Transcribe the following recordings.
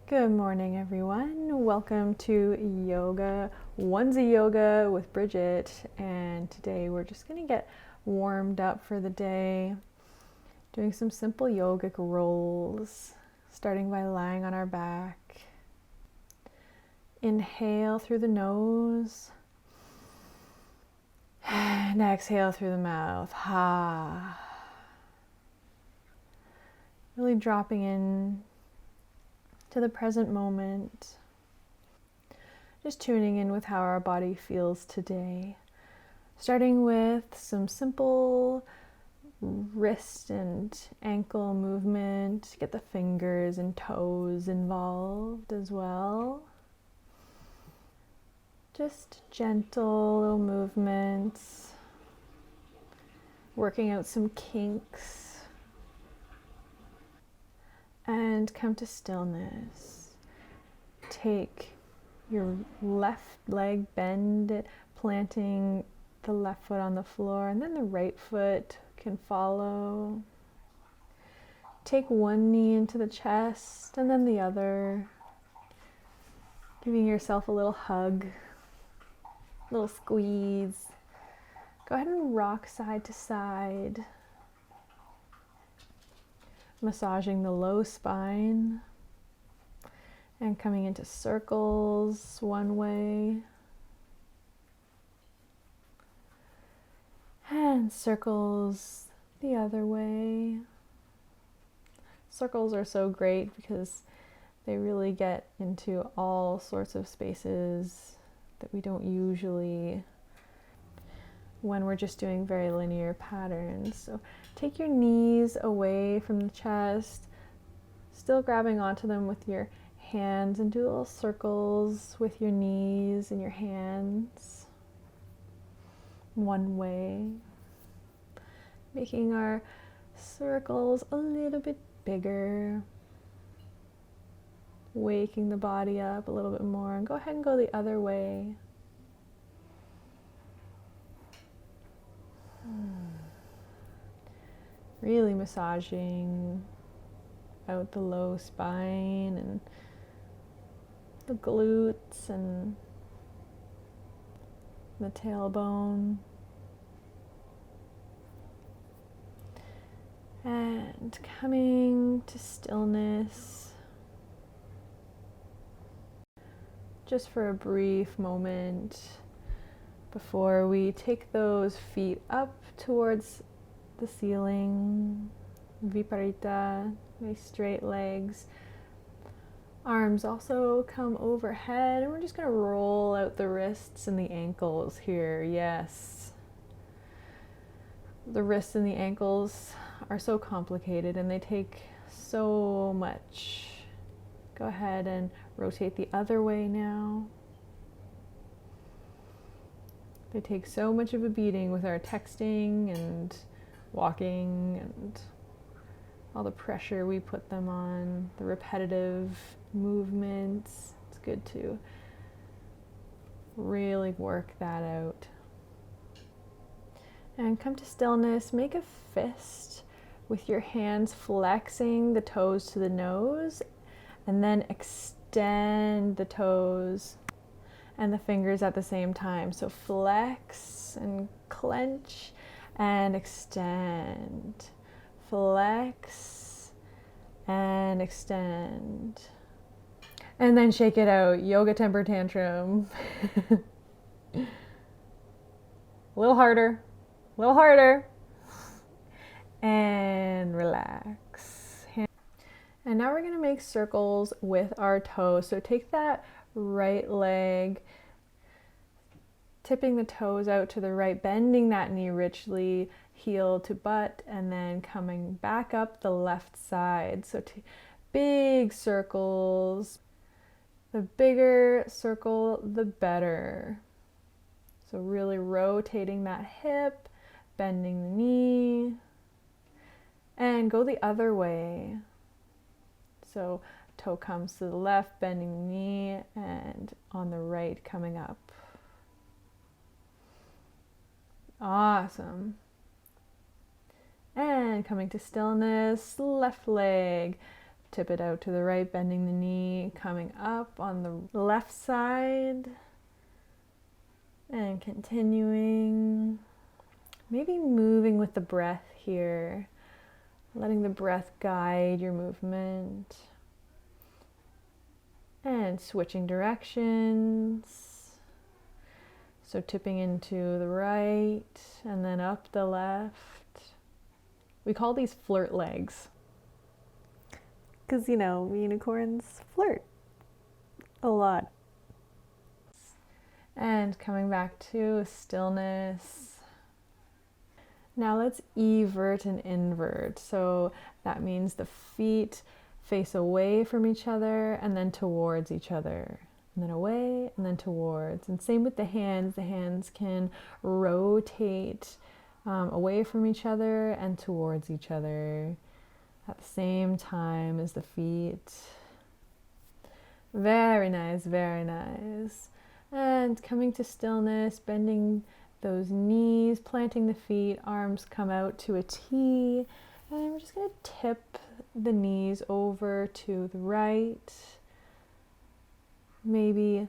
Good morning, everyone. Welcome to Onesie Yoga with Bridget. And today we're just going to get warmed up for the day, doing some simple yogic rolls, starting by lying on our back. Inhale through the nose and exhale through the mouth. Ha. Really dropping in to the present moment. Just tuning in with how our body feels today. Starting with some simple wrist and ankle movement. Get the fingers and toes involved as well. Just gentle little movements. Working out some kinks. And come to stillness. Take your left leg, bend it, planting the left foot on the floor, and then the right foot can follow. Take one knee into the chest and then the other, giving yourself a little hug, a little squeeze. Go ahead and rock side to side, massaging the low spine and coming into circles one way and circles the other way. Circles are so great because they really get into all sorts of spaces that we don't usually when we're just doing very linear patterns. So take your knees away from the chest, still grabbing onto them with your hands, and do little circles with your knees and your hands one way, making our circles a little bit bigger, waking the body up a little bit more, and go ahead and go the other way. Really massaging out the low spine and the glutes and the tailbone. And coming to stillness just for a brief moment before we take those feet up towards the ceiling, viparita, nice straight legs. Arms also come overhead, and we're just going to roll out the wrists and the ankles here. Yes. The wrists and the ankles are so complicated and they take so much. Go ahead and rotate the other way now. They take so much of a beating with our texting and walking and all the pressure we put them on, the repetitive movements. It's good to really work that out. And come to stillness. Make a fist with your hands flexing the toes to the nose, and then extend the toes and the fingers at the same time. So flex and clench and extend. Flex and extend. And then shake it out. Yoga temper tantrum. A little harder. A little harder. And relax. And now we're going to make circles with our toes. So take that right leg, tipping the toes out to the right, bending that knee richly, heel to butt, and then coming back up the left side. So big circles. The bigger circle, the better. So really rotating that hip, bending the knee, and go the other way. So toe comes to the left, bending the knee, and on the right coming up. Awesome. And coming to stillness, left leg Tip it out to the right, bending the knee, coming up on the left side, and continuing, maybe moving with the breath here, letting the breath guide your movement, and switching directions. So tipping into the right and then up the left. We call these flirt legs. Because, you know, unicorns flirt a lot. And coming back to stillness. Now let's evert and invert. So that means the feet face away from each other and then towards each other. And then away and then towards. And same with the hands. The hands can rotate away from each other and towards each other at the same time as the feet. Very nice, very nice. And coming to stillness, bending those knees, planting the feet, arms come out to a T. And we're just going to tip the knees over to the right. Maybe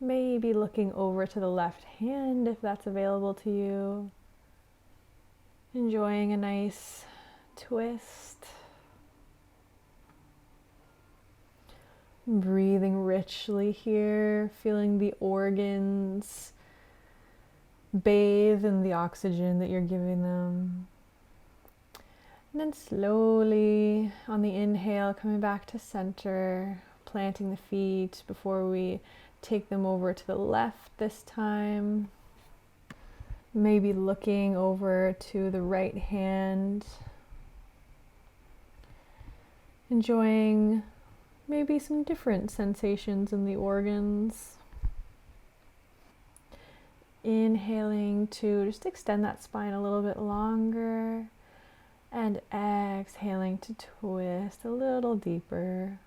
looking over to the left hand if that's available to you. Enjoying a nice twist. Breathing richly here, feeling the organs bathe in the oxygen that you're giving them. And then slowly on the inhale, coming back to center, planting the feet before we take them over to the left this time. Maybe looking over to the right hand. Enjoying maybe some different sensations in the organs. Inhaling to just extend that spine a little bit longer. And exhaling to twist a little deeper.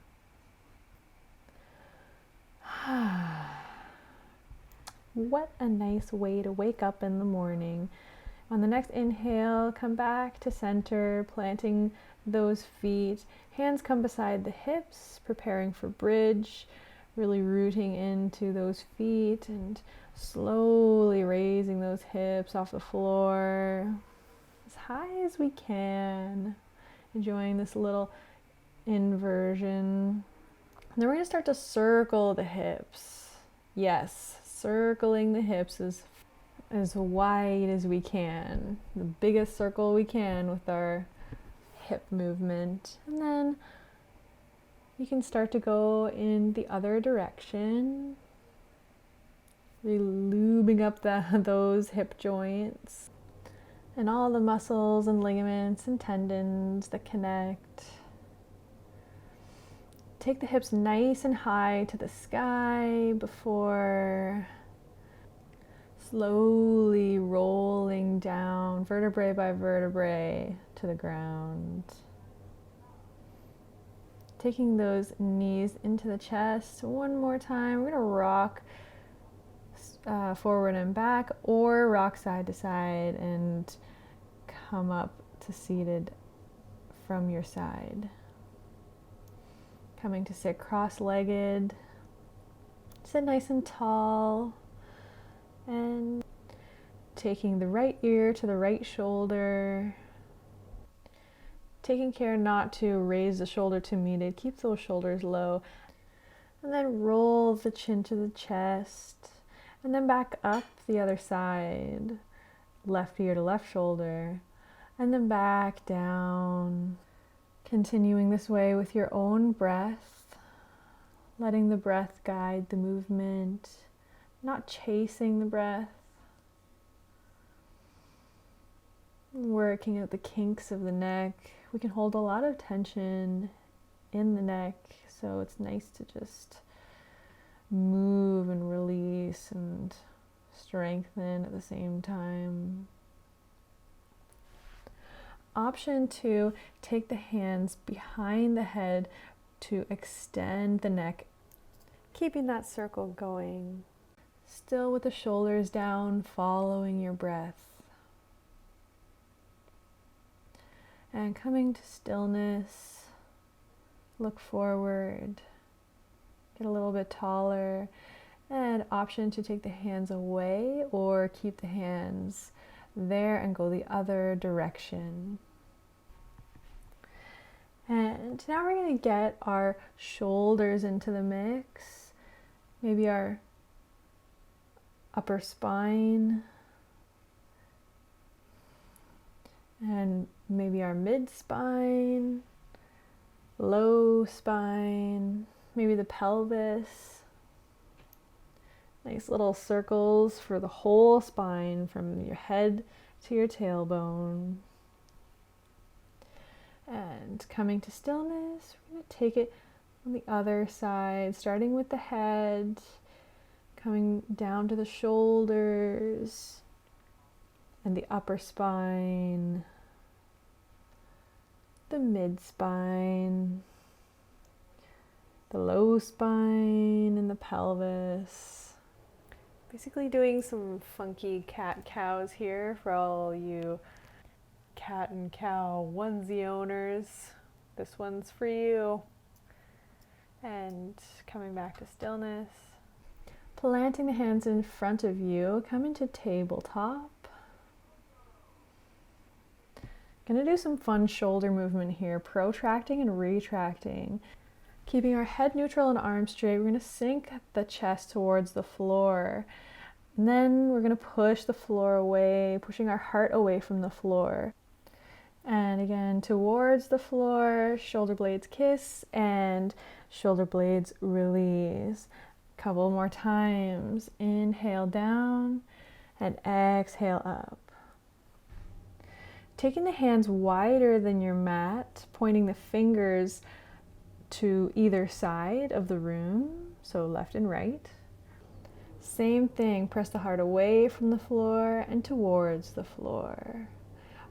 What a nice way to wake up in the morning. On the next inhale, come back to center, planting those feet. Hands come beside the hips, preparing for bridge, really rooting into those feet and slowly raising those hips off the floor as high as we can. Enjoying this little inversion. And then we're going to start to circle the hips. Yes, circling the hips as wide as we can. The biggest circle we can with our hip movement. And then you can start to go in the other direction. Really lubing up those hip joints and all the muscles and ligaments and tendons that connect. Take the hips nice and high to the sky before slowly rolling down vertebrae by vertebrae to the ground. Taking those knees into the chest one more time. We're going to rock forward and back, or rock side to side and come up to seated from your side. Coming to sit cross-legged. Sit nice and tall. And taking the right ear to the right shoulder. Taking care not to raise the shoulder to meet it. Keep those shoulders low. And then roll the chin to the chest. And then back up the other side. Left ear to left shoulder. And then back down. Continuing this way with your own breath. Letting the breath guide the movement. Not chasing the breath. Working out the kinks of the neck. We can hold a lot of tension in the neck, so it's nice to just move and release and strengthen at the same time. Option 2, take the hands behind the head to extend the neck, keeping that circle going. Still with the shoulders down, following your breath. And coming to stillness, Look forward, get a little bit taller, and option to take the hands away or keep the hands there and go the other direction. And now we're going to get our shoulders into the mix, maybe our upper spine, and maybe our mid spine, low spine, maybe the pelvis. Nice little circles for the whole spine from your head to your tailbone. And coming to stillness, we're going to take it on the other side, starting with the head, coming down to the shoulders and the upper spine, the mid spine, the low spine, and the pelvis. Basically doing some funky cat-cows here for all you cat and cow onesie owners. This one's for you. And coming back to stillness. Planting the hands in front of you, come into tabletop. Gonna do some fun shoulder movement here, protracting and retracting. Keeping our head neutral and arms straight, we're gonna sink the chest towards the floor. And then we're gonna push the floor away, pushing our heart away from the floor. And again, towards the floor, shoulder blades kiss and shoulder blades release. Couple more times. Inhale down and exhale up. Taking the hands wider than your mat, pointing the fingers to either side of the room, so left and right. Same thing, press the heart away from the floor and towards the floor.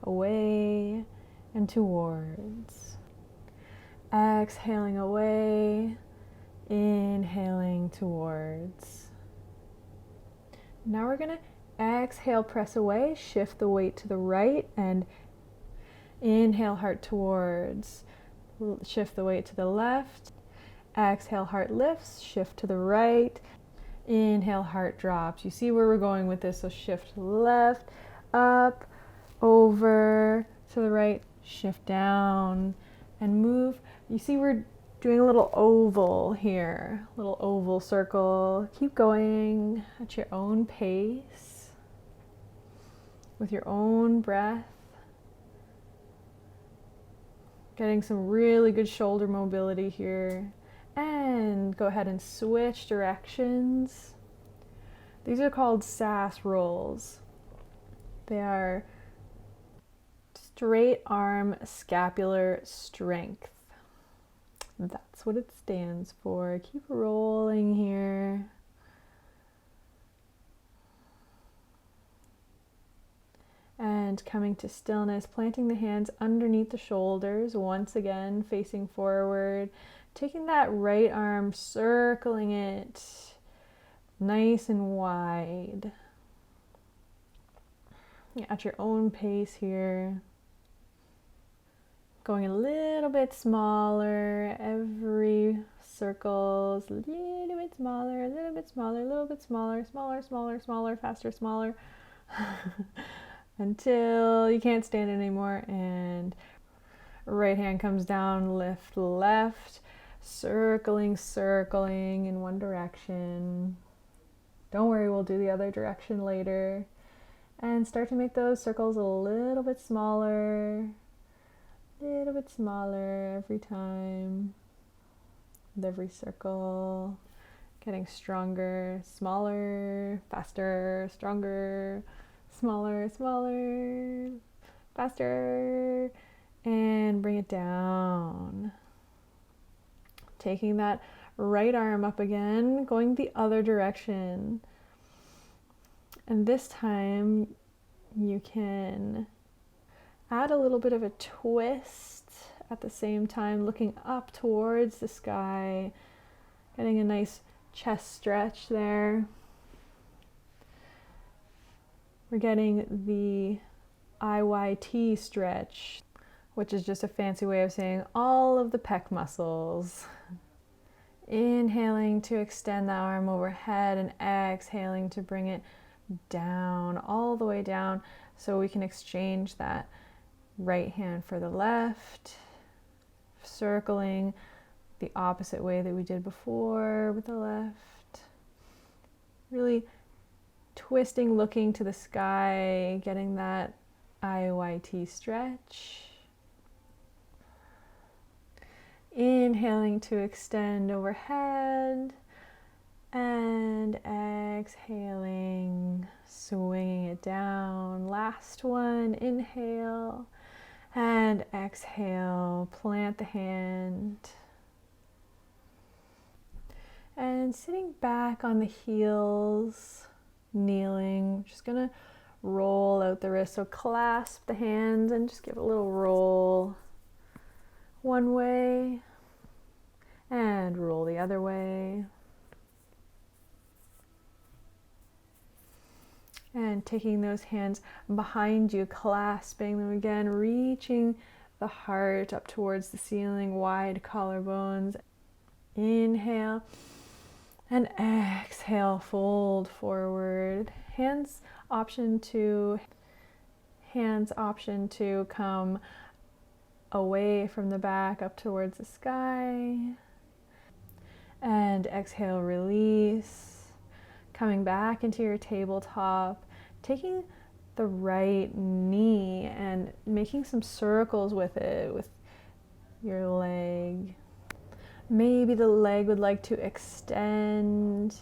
Away and towards. Exhaling away, inhaling towards. Now we're going to exhale, press away, shift the weight to the right, and inhale, heart towards. Shift the weight to the left. Exhale, heart lifts, shift to the right. Inhale, heart drops. You see where we're going with this, so shift left, up, over, to the right, shift down, and move. You see we're doing a little oval here, little oval circle. Keep going at your own pace, with your own breath. Getting some really good shoulder mobility here. And go ahead and switch directions. These are called SAS rolls. They are straight arm scapular strength. That's what it stands for. Keep rolling here. And coming to stillness, planting the hands underneath the shoulders, once again facing forward. Taking that right arm, circling it nice and wide. At your own pace here. Going a little bit smaller, every circle is a little bit smaller, a little bit smaller, a little bit smaller, smaller, smaller, smaller, faster, smaller. Until you can't stand it anymore, and right hand comes down, lift left, circling, circling in one direction. Don't worry, we'll do the other direction later. And start to make those circles a little bit smaller every time, with every circle. Getting stronger, smaller, faster, stronger, smaller, smaller, faster, and bring it down. Taking that right arm up again, going the other direction. And this time you can add a little bit of a twist at the same time, looking up towards the sky, getting a nice chest stretch there. We're getting the IYT stretch, which is just a fancy way of saying all of the pec muscles. Inhaling to extend the arm overhead and exhaling to bring it down, all the way down, so we can exchange that right hand for the left, circling the opposite way that we did before with the left. Really twisting, looking to the sky, getting that IYT stretch. Inhaling to extend overhead and exhaling, swinging it down. Last one, inhale and exhale, plant the hand. And sitting back on the heels, kneeling, we're just gonna roll out the wrists. So clasp the hands and just give a little roll one way and roll the other way. And taking those hands behind you, clasping them again, reaching the heart up towards the ceiling, wide collarbones. Inhale and exhale, fold forward. Hands option to come away from the back up towards the sky. And exhale, release. Coming back into your tabletop, taking the right knee and making some circles with it, with your leg. Maybe the leg would like to extend,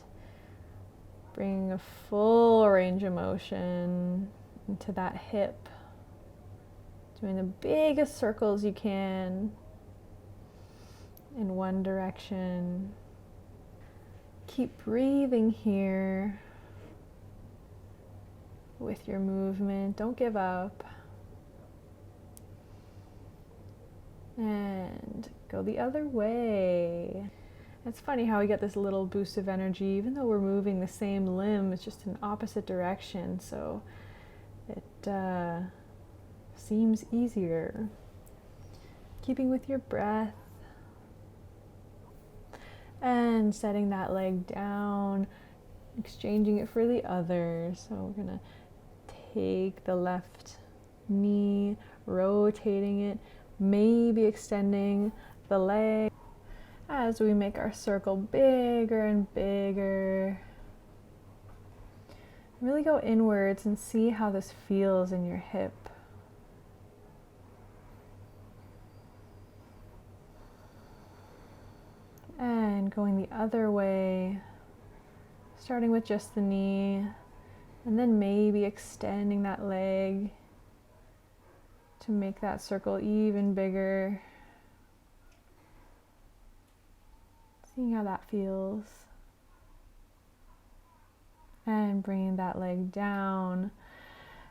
bringing a full range of motion into that hip. Doing the biggest circles you can in one direction. Keep breathing here with your movement. Don't give up. And go the other way. It's funny how we get this little boost of energy, even though we're moving the same limb, it's just in opposite direction. So it seems easier. Keeping with your breath. And setting that leg down, exchanging it for the other. So we're gonna take the left knee, rotating it, maybe extending the leg as we make our circle bigger and bigger. Really go inwards and see how this feels in your hip. And going the other way, starting with just the knee, and then maybe extending that leg to make that circle even bigger. Seeing how that feels. And bringing that leg down.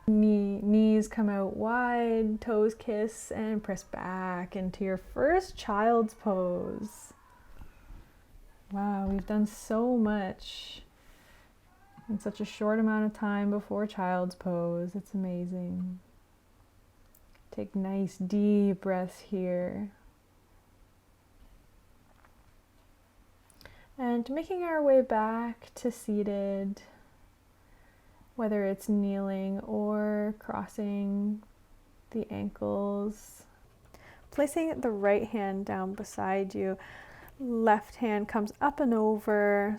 Knees come out wide, toes kiss, and press back into your first child's pose. Wow, we've done so much in such a short amount of time before child's pose. It's amazing. Take nice deep breaths here. And making our way back to seated, whether it's kneeling or crossing the ankles. Placing the right hand down beside you. Left hand comes up and over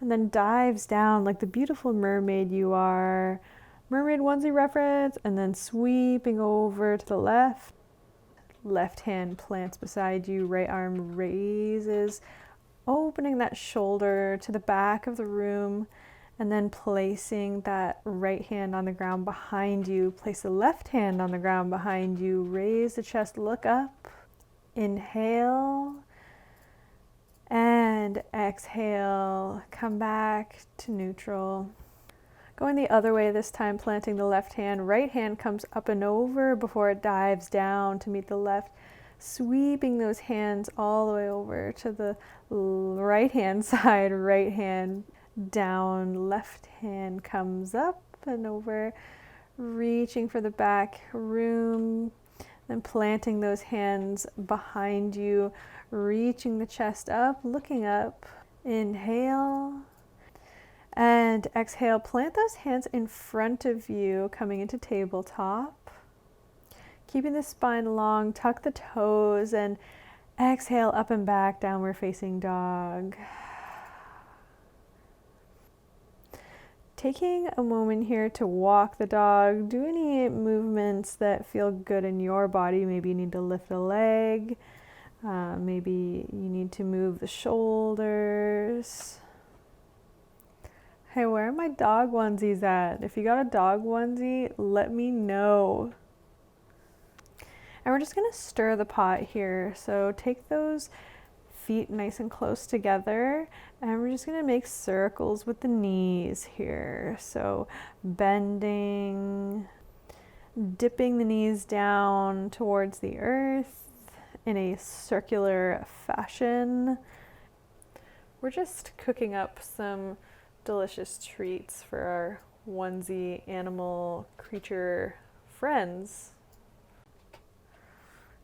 and then dives down like the beautiful mermaid you are. Mermaid onesie reference, and then sweeping over to the left. Left hand plants beside you, right arm raises, opening that shoulder to the back of the room, and then placing that right hand on the ground behind you. Place the left hand on the ground behind you, raise the chest, look up, inhale. And exhale, come back to neutral. Going the other way this time, planting the left hand. Right hand comes up and over before it dives down to meet the left. Sweeping those hands all the way over to the right hand side. Right hand down, left hand comes up and over. Reaching for the back room. Then planting those hands behind you, reaching the chest up, looking up. Inhale. And exhale, plant those hands in front of you, coming into tabletop. Keeping the spine long, tuck the toes, and exhale, up and back, downward facing dog. Taking a moment here to walk the dog, do any movements that feel good in your body. Maybe you need to lift a leg, maybe you need to move the shoulders. Hey, where are my dog onesies at? If you got a dog onesie, let me know. And we're just gonna stir the pot here. So take those feet nice and close together, and we're just going to make circles with the knees here. So bending, dipping the knees down towards the earth in a circular fashion. We're just cooking up some delicious treats for our onesie animal creature friends.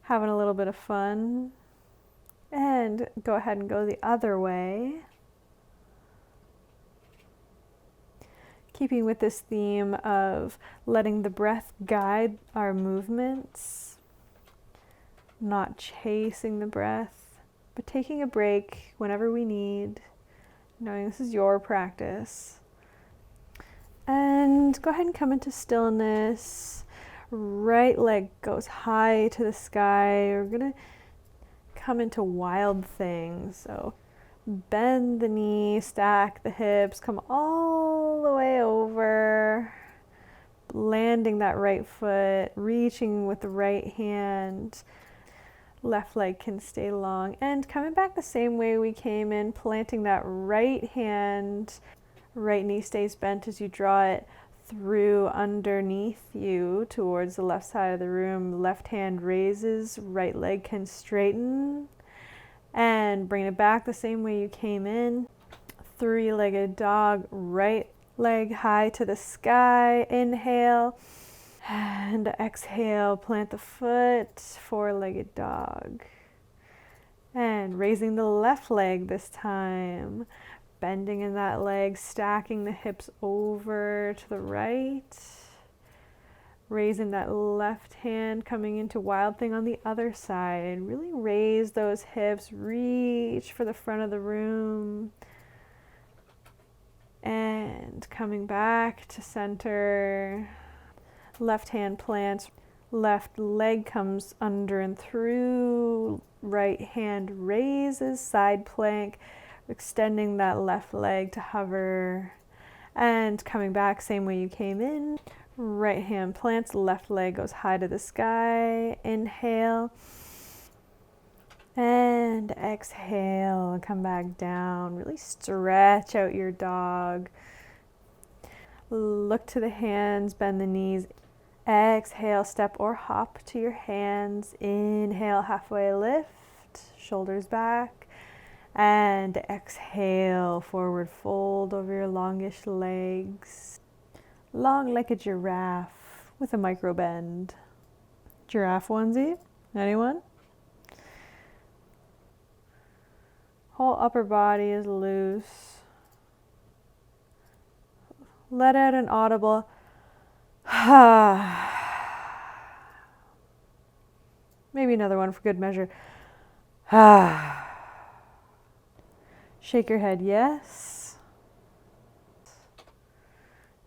Having a little bit of fun. And go ahead and go the other way. Keeping with this theme of letting the breath guide our movements, not chasing the breath, but taking a break whenever we need, knowing this is your practice. And go ahead and come into stillness. Right leg goes high to the sky. We're going to come into wild things. So bend the knee, stack the hips, come all the way over, landing that right foot, reaching with the right hand. Left leg can stay long, and coming back the same way we came in, planting that right hand, right knee stays bent as you draw it through underneath you towards the left side of the room. Left hand raises, right leg can straighten, and bring it back the same way you came in. Three-legged dog, right leg high to the sky. Inhale, and exhale, plant the foot, four-legged dog. And raising the left leg this time. Bending in that leg, stacking the hips over to the right. Raising that left hand, coming into wild thing on the other side. Really raise those hips, reach for the front of the room. And coming back to center. Left hand plants, left leg comes under and through. Right hand raises, side plank. Extending that left leg to hover, and coming back same way you came in. Right hand plants, left leg goes high to the sky. Inhale, and exhale, come back down. Really stretch out your dog. Look to the hands, bend the knees. Exhale, step or hop to your hands. Inhale, halfway lift, shoulders back. And exhale, forward fold over your longish legs. Long like a giraffe with a micro bend. Giraffe onesie? Anyone? Whole upper body is loose. Let out an audible maybe another one for good measure. Shake your head yes,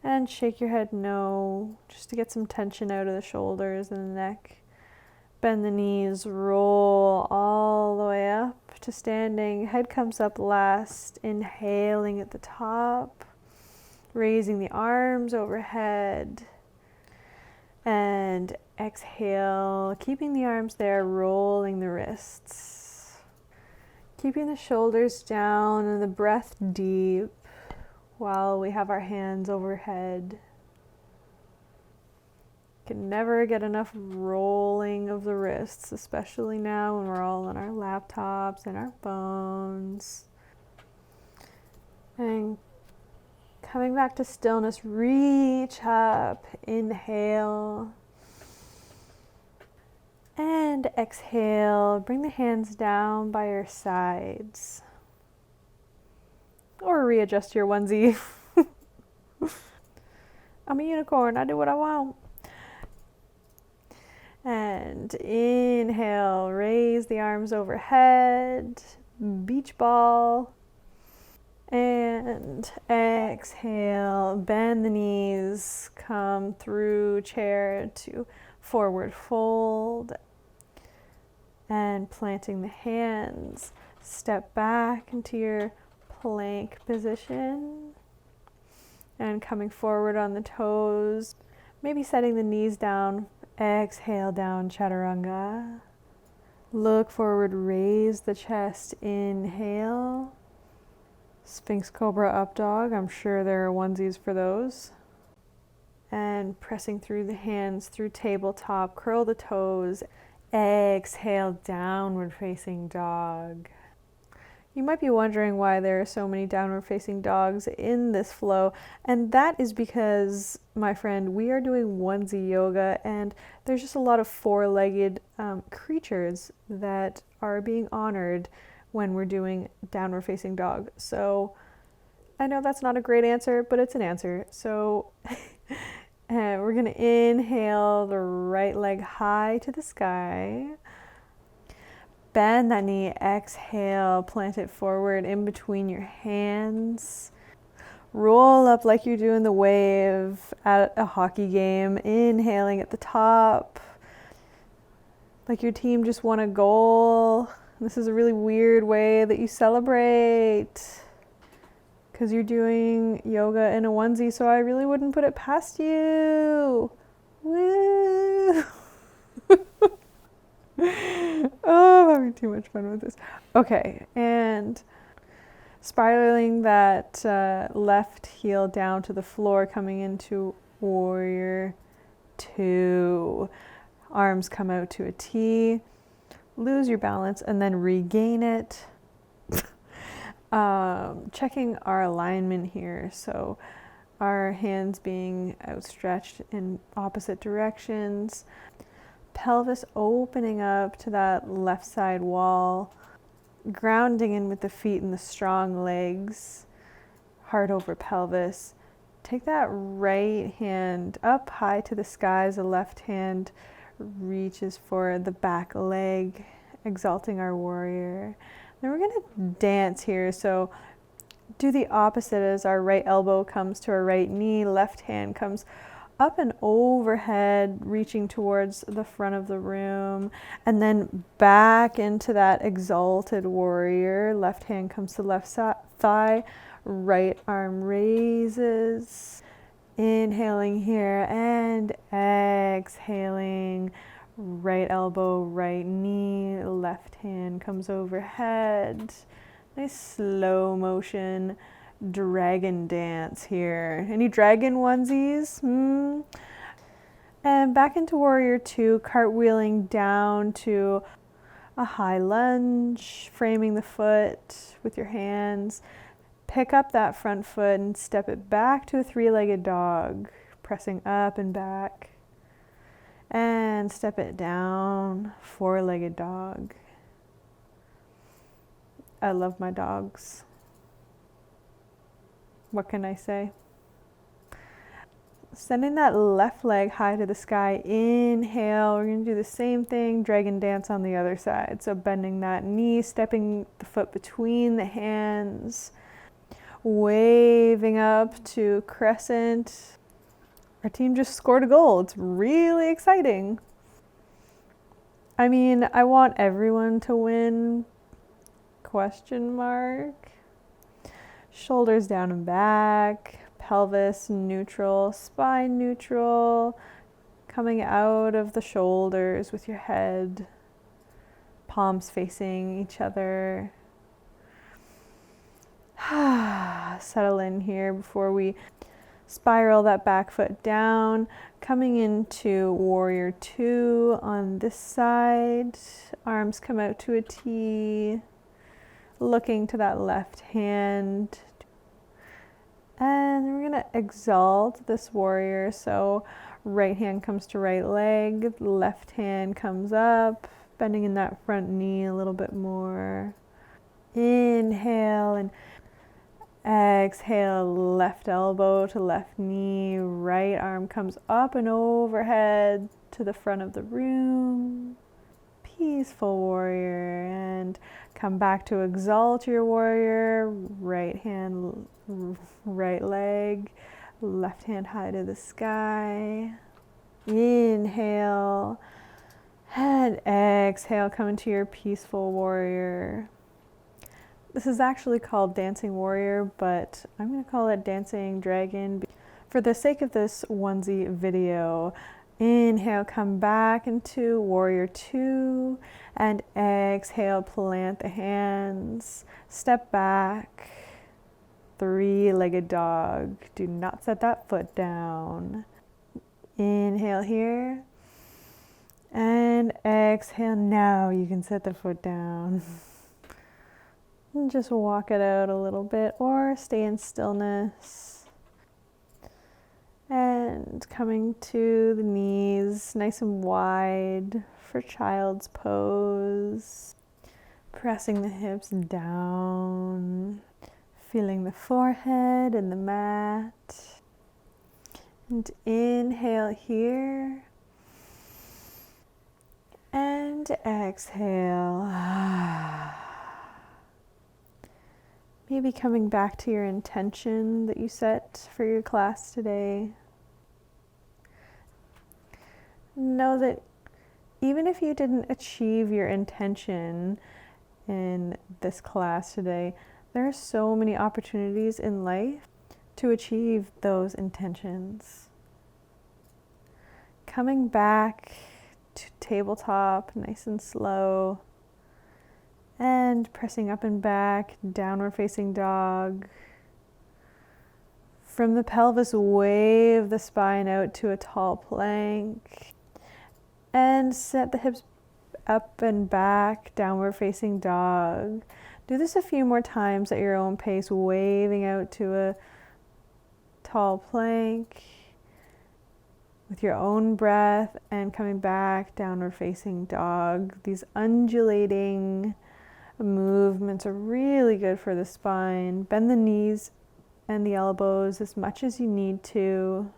and shake your head no, just to get some tension out of the shoulders and the neck. Bend the knees, roll all the way up to standing. Head comes up last, inhaling at the top, raising the arms overhead, and exhale, keeping the arms there, rolling the wrists. Keeping the shoulders down and the breath deep while we have our hands overhead. Can never get enough rolling of the wrists, especially now when we're all on our laptops and our phones. And coming back to stillness, reach up, inhale. And exhale, bring the hands down by your sides. Or readjust your onesie. I'm a unicorn, I do what I want. And inhale, raise the arms overhead, beach ball. And exhale, bend the knees, come through chair to forward fold. And planting the hands, step back into your plank position. And coming forward on the toes, maybe setting the knees down. Exhale down, chaturanga. Look forward, raise the chest, inhale. Sphinx Cobra Up Dog, I'm sure there are onesies for those. And pressing through the hands, through tabletop, curl the toes. Exhale, downward facing dog. You might be wondering why there are so many downward facing dogs in this flow, and that is because, my friend, we are doing onesie yoga, and there's just a lot of four-legged creatures that are being honored when we're doing downward facing dog. So I know that's not a great answer, but it's an answer. So we're gonna inhale the right leg high to the sky. Bend that knee, exhale, plant it forward in between your hands. Roll up like you're doing the wave at a hockey game, inhaling at the top, like your team just won a goal. This is a really weird way that you celebrate, because you're doing yoga in a onesie, so I really wouldn't put it past you. Woo! Oh, I'm having too much fun with this. Okay, and spiraling that left heel down to the floor, coming into warrior two. Arms come out to a T. Lose your balance and then regain it. Checking our alignment here. So our hands being outstretched in opposite directions. Pelvis opening up to that left side wall, grounding in with the feet and the strong legs, heart over pelvis. Take that right hand up high to the sky as the left hand reaches for the back leg, exalting our warrior. Then we're going to dance here. So do the opposite as our right elbow comes to our right knee, left hand comes up and overhead, reaching towards the front of the room, and then back into that exalted warrior. Left hand comes to left thigh, right arm raises. Inhaling here and exhaling. Right elbow, right knee, left hand comes overhead. Nice slow motion dragon dance here. Any dragon onesies? And back into warrior two, cartwheeling down to a high lunge, framing the foot with your hands. Pick up that front foot and step it back to a three-legged dog, pressing up and back. And step it down, four-legged dog. I love my dogs. What can I say? Sending that left leg high to the sky. Inhale. We're going to do the same thing. Dragon dance on the other side. So bending that knee, stepping the foot between the hands. Waving up to crescent. Our team just scored a goal. It's really exciting. I mean, I want everyone to win. Question mark. Shoulders down and back, pelvis neutral, spine neutral, coming out of the shoulders with your head, palms facing each other. Settle in here before we spiral that back foot down, coming into warrior two on this side. Arms come out to a T. Looking to that left hand. And we're going to exalt this warrior. So Right hand comes to right leg, left hand comes up, bending in that front knee a little bit more. Inhale and exhale, left elbow to left knee, right arm comes up and overhead to the front of the room. Peaceful warrior, and come back to exalt your warrior. Right hand, right leg, left hand high to the sky. Inhale and exhale, come into your peaceful warrior. This is actually called Dancing Warrior, but I'm going to call it Dancing Dragon for the sake of this onesie video. Inhale, come back into Warrior 2, and exhale, plant the hands, step back, three-legged dog. Do not set that foot down. Inhale here, and exhale. Now you can set the foot down. And just walk it out a little bit, or stay in stillness. And coming to the knees, nice and wide for child's pose. Pressing the hips down, feeling the forehead and the mat. And inhale here. And exhale. Maybe coming back to your intention that you set for your class today. Know that even if you didn't achieve your intention in this class today, there are so many opportunities in life to achieve those intentions. Coming back to tabletop, nice and slow. And pressing up and back, downward facing dog. From the pelvis, wave the spine out to a tall plank. And set the hips up and back, downward facing dog. Do this a few more times at your own pace, waving out to a tall plank with your own breath, and coming back, downward facing dog. These undulating movements are really good for the spine. Bend the knees and the elbows as much as you need to.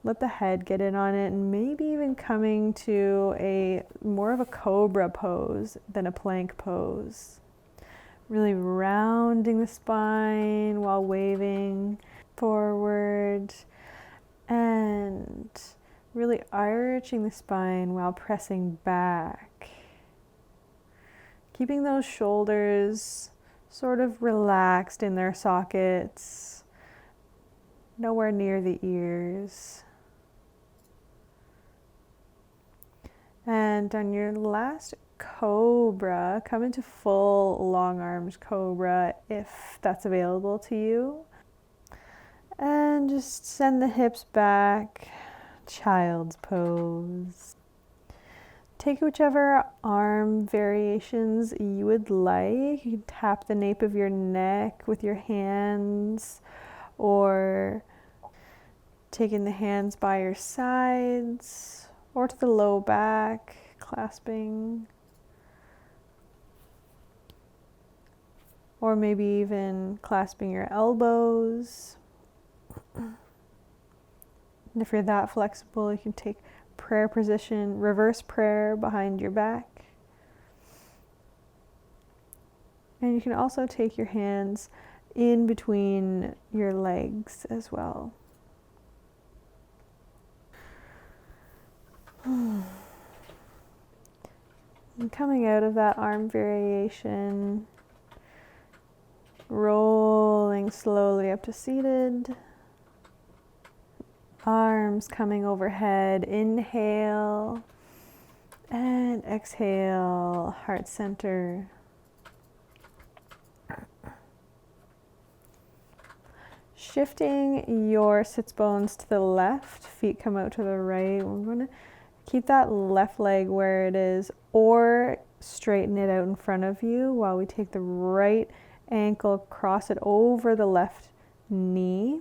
Let the head get in on it, and maybe even coming to a more of a cobra pose than a plank pose. Really rounding the spine while waving forward, and really arching the spine while pressing back. Keeping those shoulders sort of relaxed in their sockets, nowhere near the ears. And on your last cobra, come into full long arms cobra if that's available to you. And just send the hips back, child's pose. Take whichever arm variations you would like. You can tap the nape of your neck with your hands, or taking the hands by your sides, or to the low back, clasping. Or maybe even clasping your elbows. And if you're that flexible, you can take prayer position, reverse prayer behind your back. And you can also take your hands in between your legs as well. And coming out of that arm variation, rolling slowly up to seated. Arms coming overhead, inhale, and exhale, heart center. Shifting your sits bones to the left, feet come out to the right. We're going to keep that left leg where it is, or straighten it out in front of you while we take the right ankle, cross it over the left knee.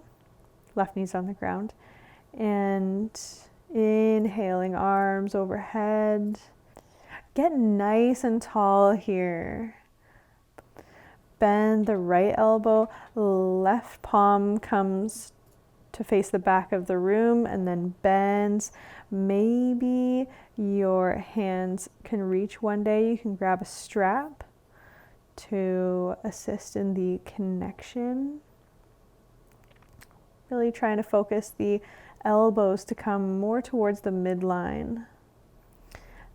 Left knee's on the ground. And inhaling, arms overhead. Get nice and tall here. Bend the right elbow, left palm comes to face the back of the room and then bends. Maybe your hands can reach one day. You can grab a strap to assist in the connection. Really trying to focus the elbows to come more towards the midline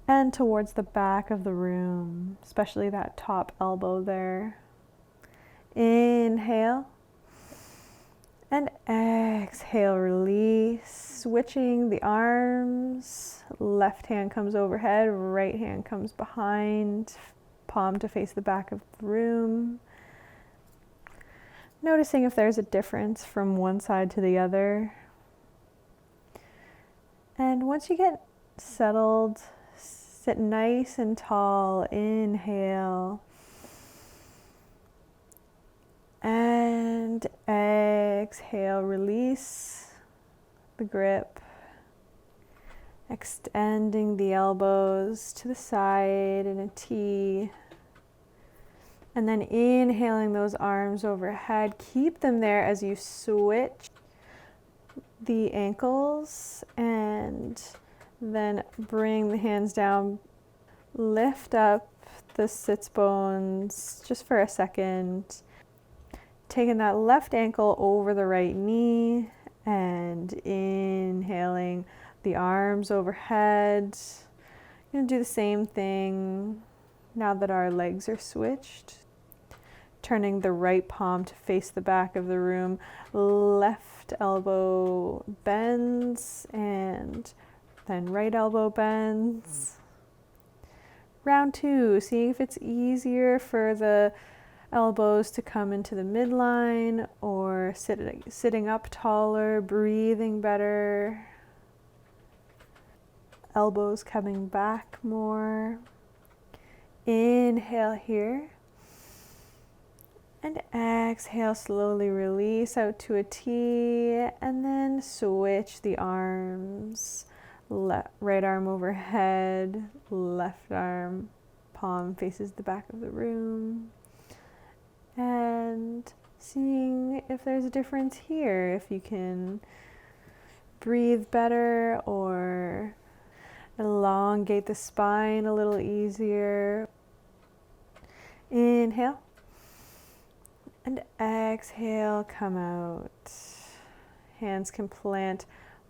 and towards the back of the room, especially that top elbow there. Inhale. And exhale, release, switching the arms. Left hand comes overhead, right hand comes behind, palm to face the back of the room. Noticing if there's a difference from one side to the other. And once you get settled, sit nice and tall. Inhale. And exhale, release the grip, extending the elbows to the side in a T, and then inhaling those arms overhead. Keep them there as you switch the ankles, and then bring the hands down, lift up the sits bones just for a second. Taking that left ankle over the right knee and inhaling the arms overhead. You're going to do the same thing now that our legs are switched. Turning the right palm to face the back of the room. Left elbow bends and then right elbow bends. Round two, seeing if it's easier for the elbows to come into the midline or sitting up taller, breathing better. Elbows coming back more. Inhale here. And exhale, slowly release out to a T, and then switch the arms. Right arm overhead, left arm, palm faces the back of the room. And seeing if there's a difference here, if you can breathe better or elongate the spine a little easier. Inhale. And exhale, come out. Hands can plant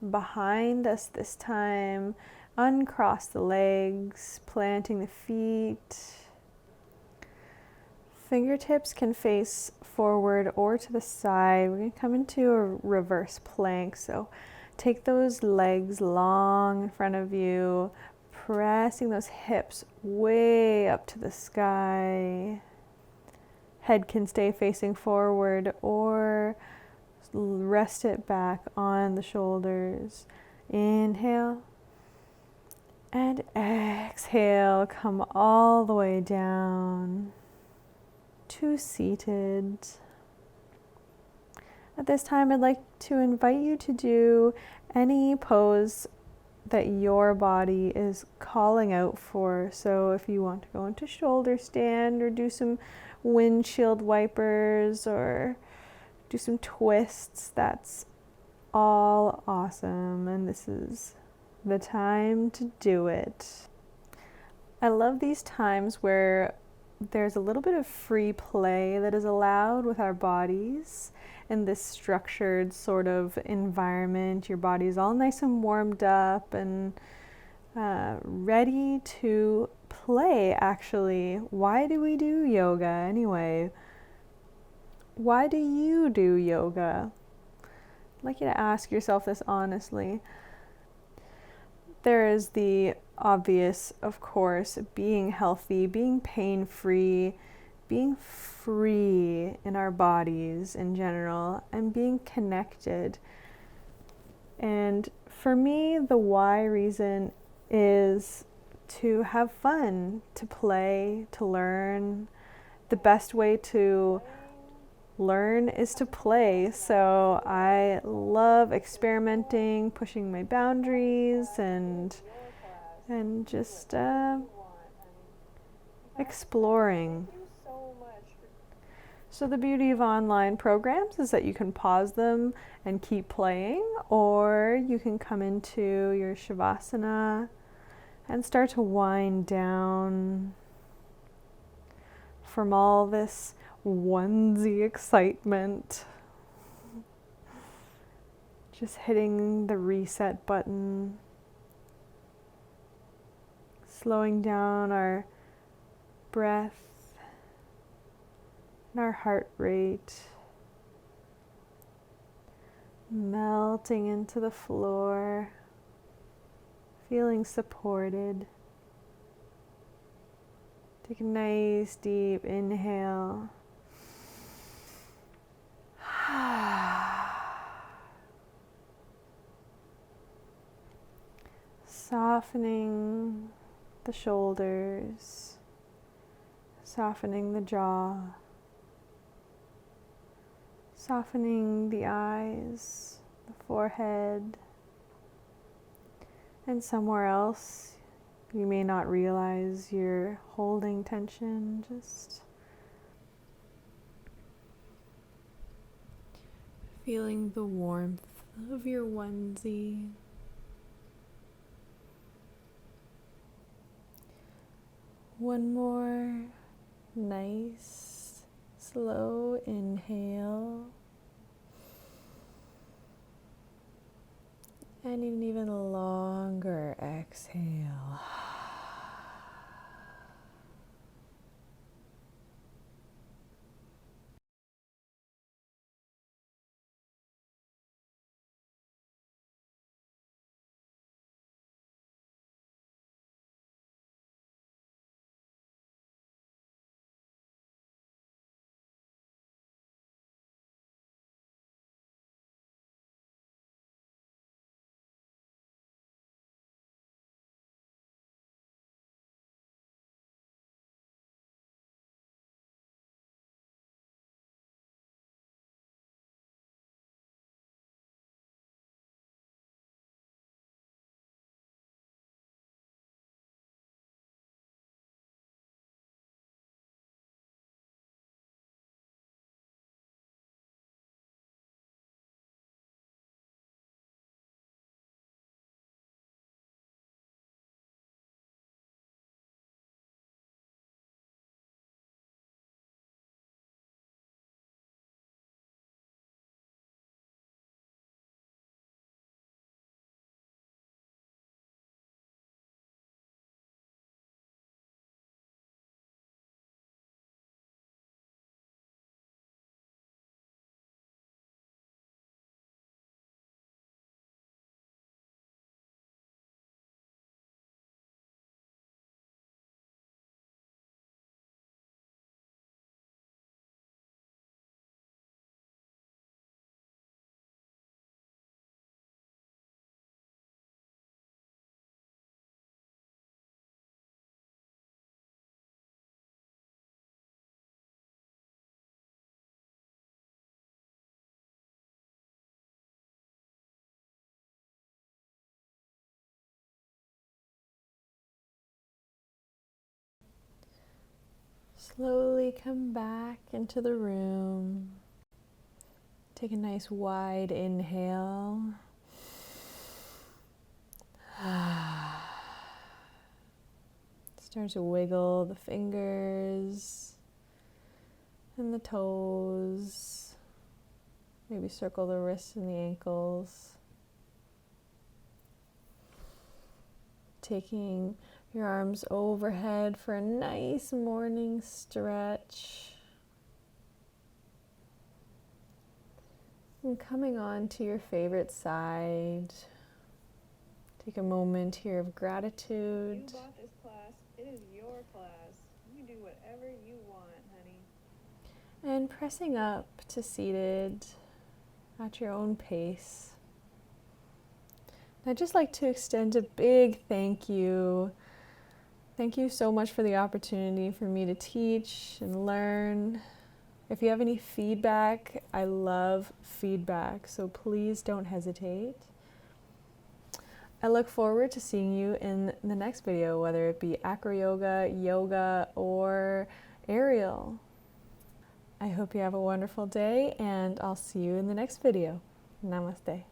behind us this time. Uncross the legs, planting the feet. Fingertips can face forward or to the side. We're going to come into a reverse plank. So take those legs long in front of you, pressing those hips way up to the sky. Head can stay facing forward or rest it back on the shoulders. Inhale. And exhale, come all the way down to seated. At this time, I'd like to invite you to do any pose that your body is calling out for. So if you want to go into shoulder stand or do some windshield wipers or do some twists, that's all awesome, and this is the time to do it. I love these times where there's a little bit of free play that is allowed with our bodies in this structured sort of environment. Your body's all nice and warmed up and ready to play, actually. Why do we do yoga anyway? Why do you do yoga? I'd like you to ask yourself this honestly. There is the obvious, of course, being healthy, being pain-free, being free in our bodies in general, and being connected. And for me, the why reason is to have fun, to play, to learn. The best way to learn is to play. So I love experimenting, pushing my boundaries, and just exploring. So the beauty of online programs is that you can pause them and keep playing, or you can come into your Savasana and start to wind down from all this onesie excitement. Just hitting the reset button, slowing down our breath and our heart rate, melting into the floor, feeling supported. Take a nice deep inhale. Softening the shoulders, softening the jaw, softening the eyes, the forehead, and somewhere else you may not realize you're holding tension. Just feeling the warmth of your onesie. One more nice, slow inhale. And an even longer exhale. Slowly come back into the room. Take a nice wide inhale. Start to wiggle the fingers and the toes. Maybe circle the wrists and the ankles. Taking your arms overhead for a nice morning stretch. And coming on to your favorite side. Take a moment here of gratitude. You bought this class. It is your class. You do whatever you want, honey. And pressing up to seated at your own pace. I'd just like to extend a big thank you. Thank you so much for the opportunity for me to teach and learn If you have any feedback, I love feedback, so please don't hesitate. I look forward to seeing you in the next video, whether it be acro yoga, yoga, or aerial. I hope you have a wonderful day, and I'll see you in the next video. Namaste.